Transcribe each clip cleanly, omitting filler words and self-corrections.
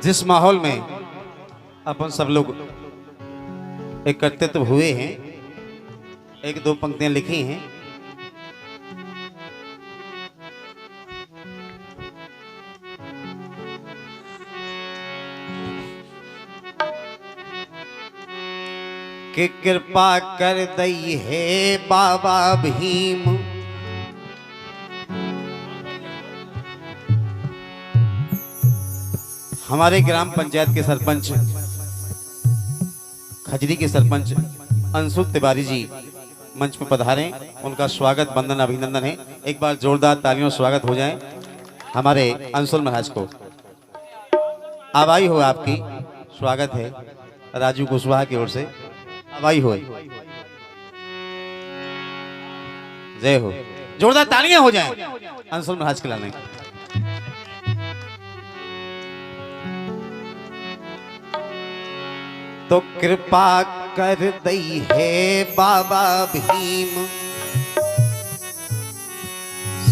जिस माहौल में अपन सब लोग एकत्रित हुए हैं, एक दो पंक्तियां लिखी हैं। कि कृपा कर दई है बाबा भीम, हमारे ग्राम पंचायत के सरपंच खजरी के सरपंच अंशुल तिवारी जी मंच पर पधारें। उनका स्वागत वंदन अभिनंदन है। एक बार जोरदार तालियों स्वागत हो जाए हमारे अंशुल महाराज को। आवाई हो आपकी, स्वागत है राजू कुशवाहा की ओर से। आवाई हो, जय हो। जोरदार तालियां हो जाएं अंशुल महाराज के लाने। तो कृपा कर दई है बाबा भीम,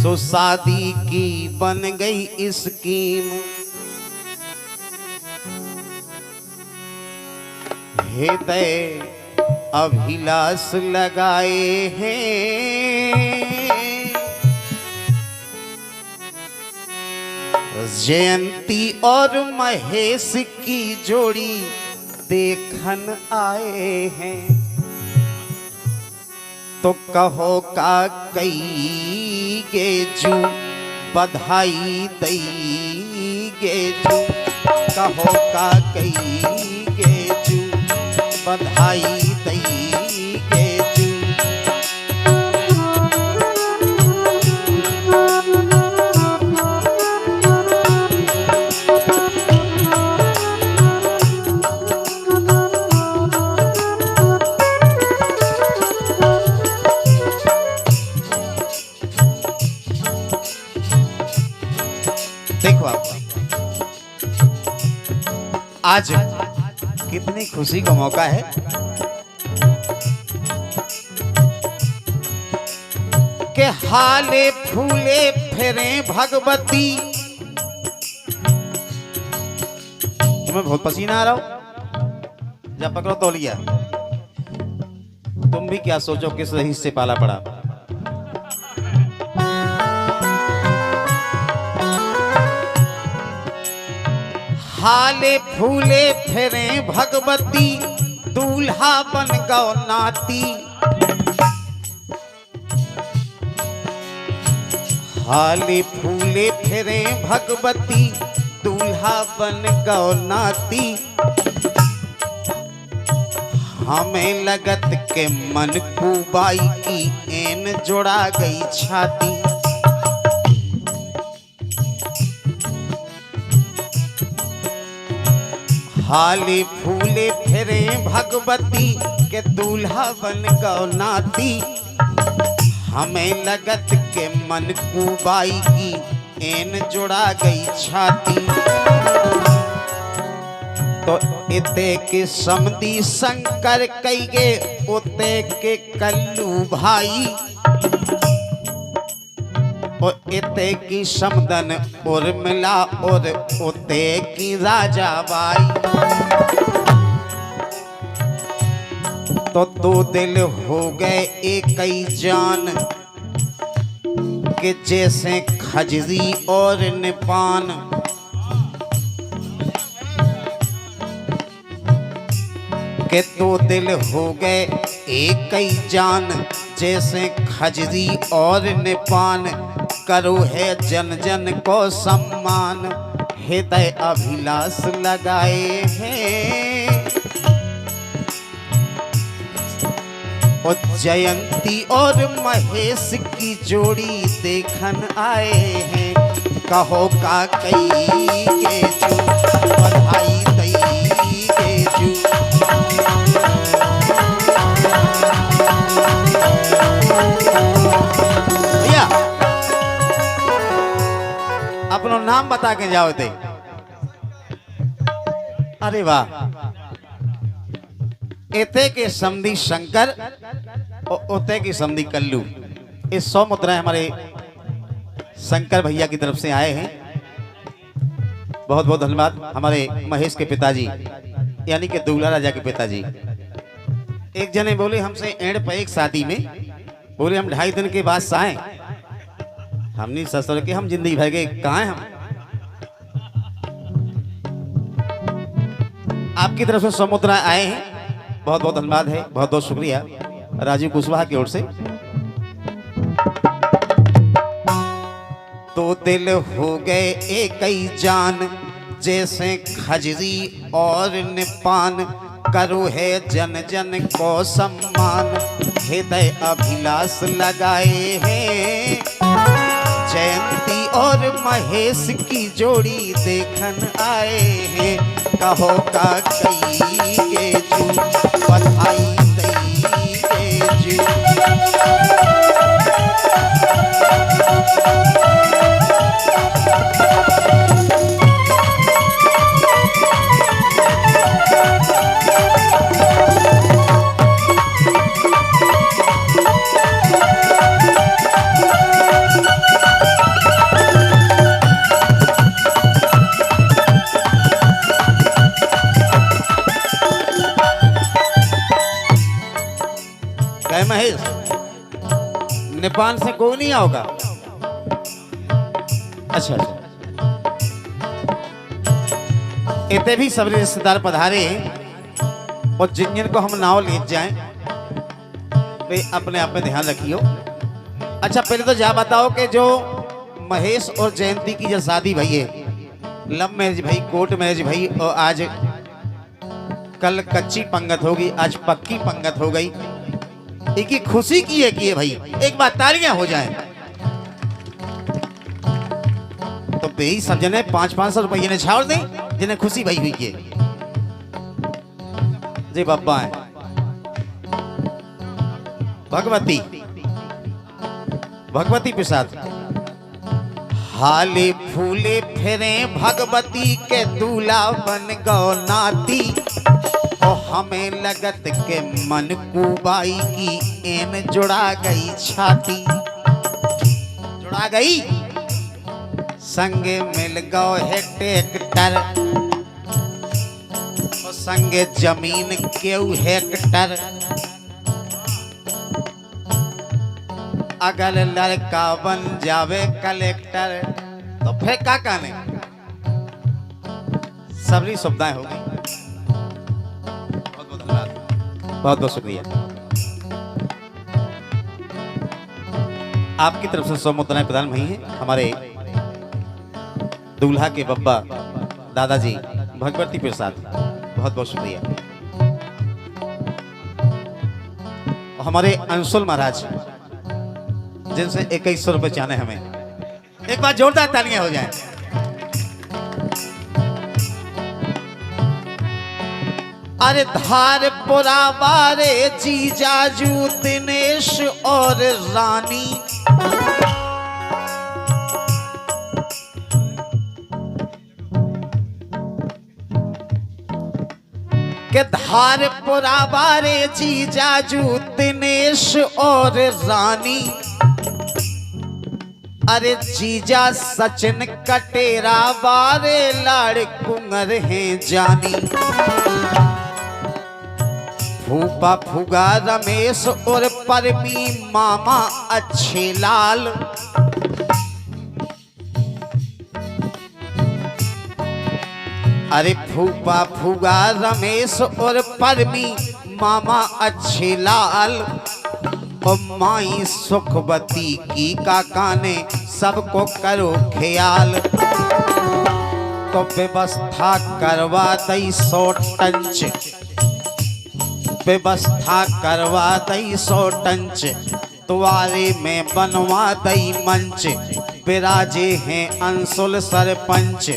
सो शादी की बन गई स्कीम। हृदय अभिलाष लगाए हैं, जयंती और महेश की जोड़ी देखन आए हैं। तो कहो का कई गे जू, बधाई दई गे जू। कहो का कई गे जू, बधाई दई गे जू। देखो आप, आज कितनी खुशी का मौका है। के हाले फूले फेरे भगवती। तुम्हें बहुत पसीना आ रहा हो, जब पकड़ो तौलिया। तुम भी क्या सोचो किस रहीस से पाला पड़ा। हाले फूले फेरे भगवती, दूल्हा बन गौ नाती। हाले फूले फेरे भगवती, दूल्हा बन गौ नाती। हमें लगत के मन कुबाई की एन जोड़ा गई छाती। हाले फूले फेरे भगवती, के दूल्हा बन गौ नाती। हमें लगत के मन कुबाई की एन जुड़ा गई छाती। तो इते के समदी शंकर कई गे, उते के कल्लू भाई। और इते की समदन उर्मिला, और उते की राजा बाई। तो दो दिल हो गए एक ही जान, के जैसे खजरी और निपान। के दो दिल हो गए एक ही जान, जैसे खजरी और निपान। करो है जन जन को सम्मान, हृदय अभिलाष लगाए हैं। और जयंती और महेश की जोड़ी देखन आए हैं। कहो का कई के जू, बधाई दई के जू। भैया अपनो नाम बता के जाओ थे। अरे वाह। एते के समधी शंकर और ओते की समधी कल्लू। ये 100 मुद्राएं हमारे शंकर भैया की तरफ से आए हैं। बहुत बहुत धन्यवाद हमारे महेश के पिताजी यानी कि दूल्हा राजा के पिताजी। एक जने बोले हमसे एड़ पे एक शादी में, बोले हम 2.5 दिन के बाद आए। हमने ससुर के हम जिंदगी भर गए कहाँ हम। आपकी तरफ से समुद्र आए हैं, बहुत बहुत धन्यवाद है, बहुत बहुत शुक्रिया राजीव कुशवाहा की ओर से। तो दिल हो गए एक ही जान जैसे खजरी और निपान, करो है जन जन को सम्मान, हृदय अभिलाष लगाए हैं। जयंती और महेश की जोड़ी देखन आए हैं, कहो का कई के जू बधाई दई के जू। महेश नेपाल से कोई नहीं आओगा? अच्छा अच्छा, इतने भी सब रिश्तेदार पधारे और जिन जिन को हम नाव ले जाएं वे अपने आप में ध्यान रखियो। अच्छा पहले तो जा बताओ कि जो महेश और जयंती की जो शादी भई है, लव मैरिज भई, कोर्ट मैरिज भई, और आज कल कच्ची पंगत होगी, आज पक्की पंगत हो गई। एक ही खुशी की है भाई, एक बार तालियां हो जाएं। तो बेही सब जने 500-500 रुपये ने छाड़ दें जिन्हें खुशी भई हुई है। जी बाबा है भगवती, भगवती प्रसाद हाले फूले फिरे भगवती के दूल्हा बन गौ नाती, और हमें लगत के मन कुबाई की एन जुड़ा गई छाती, जुड़ा गई। संगे मिल गौ है ट्रैक्टर, और संगे जमीन केऊ हेक्टर। अगर लड़का बन जावे कलेक्टर तो फिर का कहने, सबरी सुविधाएं हो गई। बहुत बहुत शुक्रिया। आपकी तरफ से 100 मुद्राएं प्रदान हुई हैं हमारे दूल्हा के बब्बा दादाजी भगवती प्रसाद, बहुत बहुत शुक्रिया। और हमारे अंशुल महाराज जिनसे 2100 रुपये चाहने हमें, एक बार जोरदार तालियां हो जाएं। अरे धार पुरावारे जीजाजू दिनेश और रानी, के धार पुरावारे जीजाजू दिनेश और रानी। अरे जीजा सचिन कटेरा बारे लाड़ कुंवर हैं जानी। फूफा फुगा रमेश और परमी मामा अच्छे लाल। अरे फूफा फुगा रमेश और परमी मामा अच्छे लाल, और माई सुखवती की काका ने सबको करो ख्याल। तो व्यवस्था करवा दई 100 टंच, व्यवस्था करवा दई 100 टंच, तुआरे में बनवा दई मंच, विराजे हैं अंशुल सरपंच।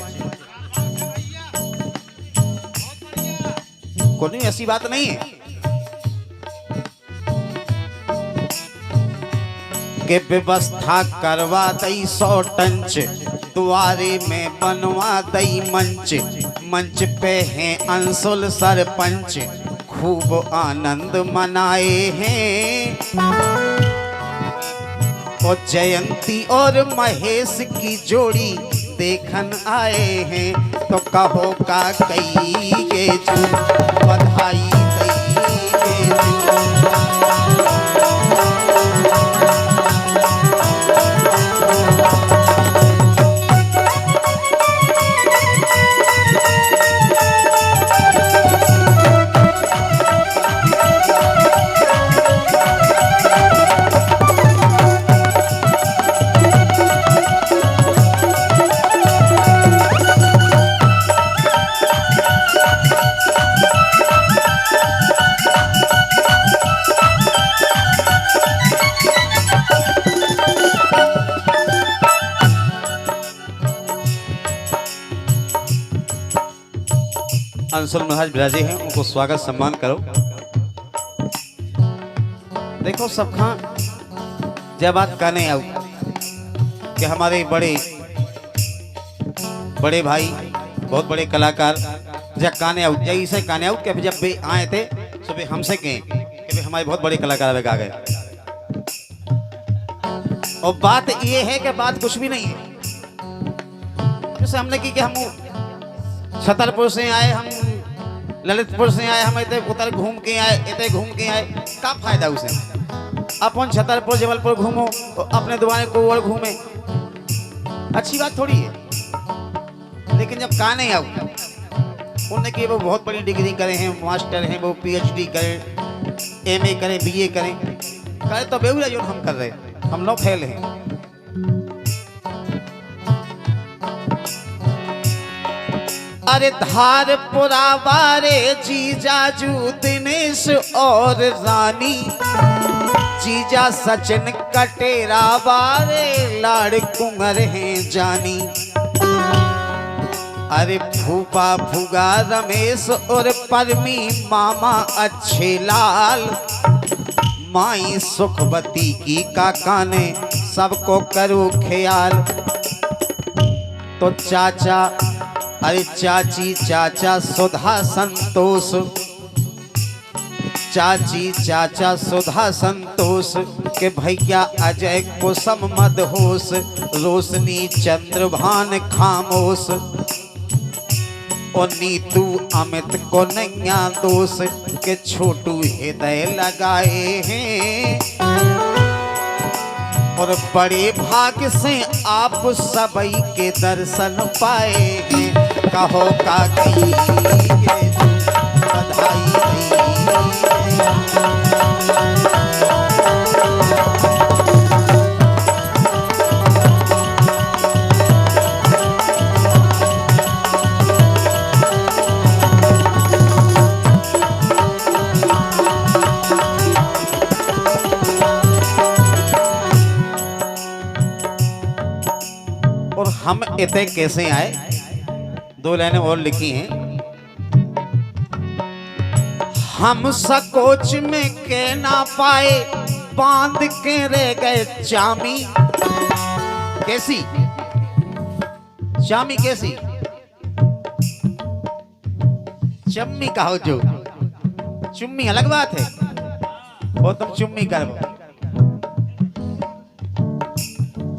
कोई ऐसी बात नहीं है कि व्यवस्था करवा दई 100 टंच, द्वारे में बनवा दई मंच, मंच पे हैं अंशुल सरपंच, खूब आनंद मनाए हैं। और जयंती और महेश की जोड़ी देखन आए हैं, तो कहो का कई के जू बधाई दई के जू। अंशुल महाराज विराजे हैं, उनको स्वागत सम्मान करो। देखो सब खां जब बात कहने आओ कि हमारे बड़े बड़े भाई बहुत बड़े कलाकार जब काने आओ या इसे काने आओ कि जब वे आए थे तो वे हमसे कहें कि वे हमारे बहुत बड़े कलाकार आ गए। और बात ये है कि बात कुछ भी नहीं है। जैसे हमने की कि हम छतरपुर से आए, हम ललितपुर से आए, हम इतने उतर घूम के आए, इतने घूम के आए, क्या फायदा उसे? अपन छतरपुर जबलपुर घूमो तो अपने दुआरे को और घूमे, अच्छी बात थोड़ी है। लेकिन जब काने आओ उन्होंने कि वो बहुत बड़ी डिग्री करे हैं, मास्टर हैं, वो पीएचडी करें, एमए करें, बीए करें, करे तो बेहुला जो हम कर रहे, हम लोग फेल हैं। अरे धारपुरा वारे जीजाजू दिनेश और रानी, जीजा सचिन कटेरा वारे लाड़ कुंवर हैं जानी। अरे फूफा फूगा रमेश और परमी मामा अच्छे लाल, माई सुखवती की काका ने सबको करो ख्याल। तो चाचा अरे चाची चाचा सुधा संतोष, चाची चाचा सुधा संतोष के भैया अजय कुसुम मदहोश, रोशनी चंद्रभान खामोश, और नीतू अमित को नैया दोष के छोटू हृदय लगाए हैं। और बड़े भाग्य से आप सभी के दर्शन पाए हैं। कहो काकी के बधाई और हम इतने कैसे आए? दो लाइनें और लिखी हैं। हम सकोच में के ना पाए, बांध के रह गए चामी। कैसी चामी? कैसी चम्मी कहो जो, चुम्मी अलग बात है, वो तुम चुम्मी करो,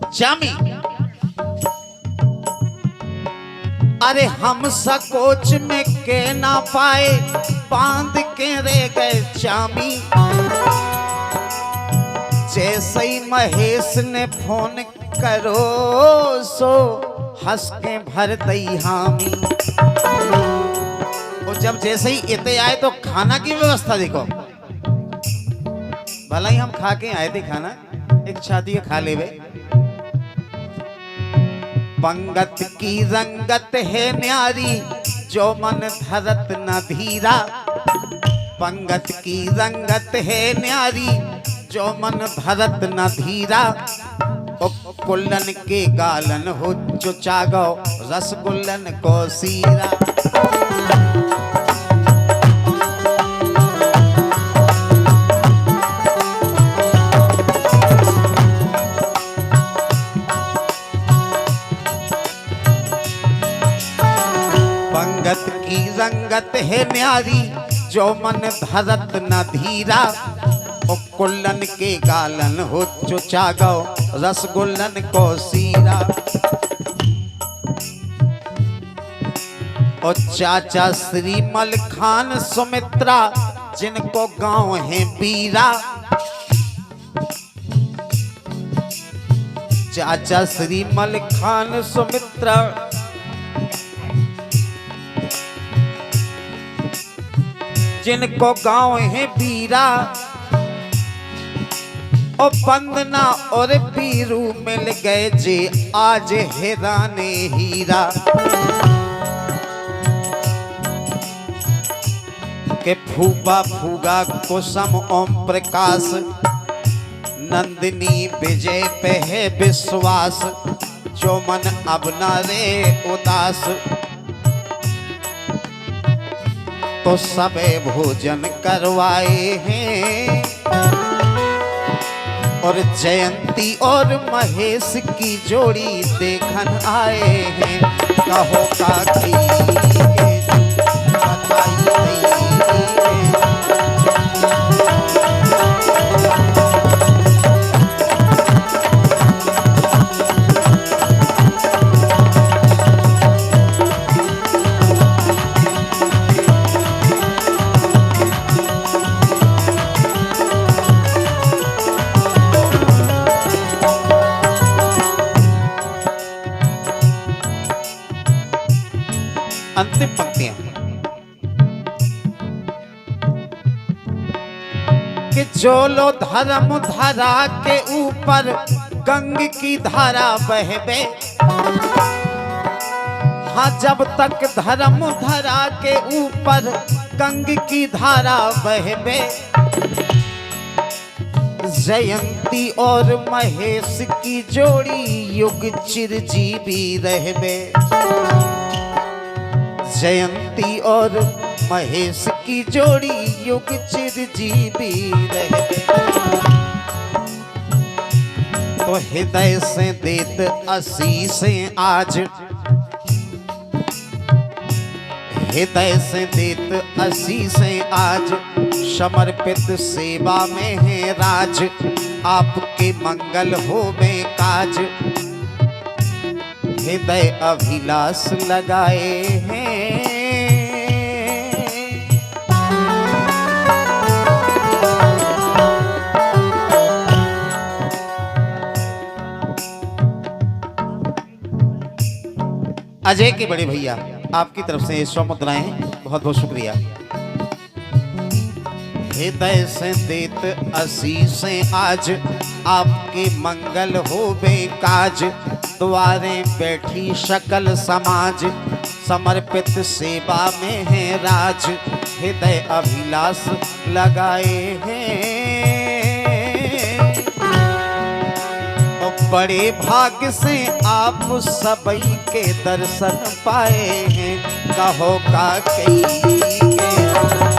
चामी। अरे हम सकोच में के ना पाए, बांध के रह गए चामी। जैसे ही महेश ने फोन करो सो हंस के भर दई हामी। और जब जैसे ही इतने आए तो खाना की व्यवस्था देखो, भला ही हम खा के आए थे खाना, एक शादी के खा ले। पंगत की रंगत है न्यारी, जो मन धरत न धीरा। पंगत की रंगत है न्यारी, जो मन धरत न धीरा। कुल्लन के गालन हो जो चागो, रसगुल्लन को सीरा। पंगत की रंगत है न्यारी, जो मन धरत न धीरा। ओ कुल्लन के गालन हो जो चागो, रसगुल्लन को सीरा। और चाचा श्रीमल खान सुमित्रा जिनको गांव है बीरा। चाचा श्रीमल खान सुमित्रा जिनको गांव है बीरा। और बंदना और पीरू मिल गए जे आज हैराने हीरा। के फूबा फूगा कुसुम ओम प्रकाश नंदिनी विजय पे है विश्वास। जो मन अब न रे उदास तो सबे भोजन करवाए हैं। और जयंती और महेश की जोड़ी देखन आए हैं। कहो काकी बताइए अंतिम पंक्तियां कि जो लो धर्म धारा के ऊपर गंग की धारा बहबे। हाँ जब तक धर्म धारा के ऊपर गंग की धारा बहबे। जयंती और महेश की जोड़ी युग चिरजीवी रहबे। जयंती और महेश की जोड़ी युग चिरजीवी रहबे। तो हृदय से देत आशीषें आज। हृदय से देत आशीषें आज समर्पित सेवा में है राज। आपके मंगल होवे काज हृदय अभिलाष लगाए हैं। अजय के बड़े भैया आपकी तरफ से 100 मुद्राएं, बहुत बहुत शुक्रिया। हृदय से देत आशीषें आज आपके मंगल होवे काज। द्वारे बैठी सकल समाज समर्पित सेवा में है राज। हृदय अभिलाष लगाए हैं। बड़े भाग्य से आप सबई के दर्शन पाए हैं। कहो का कई के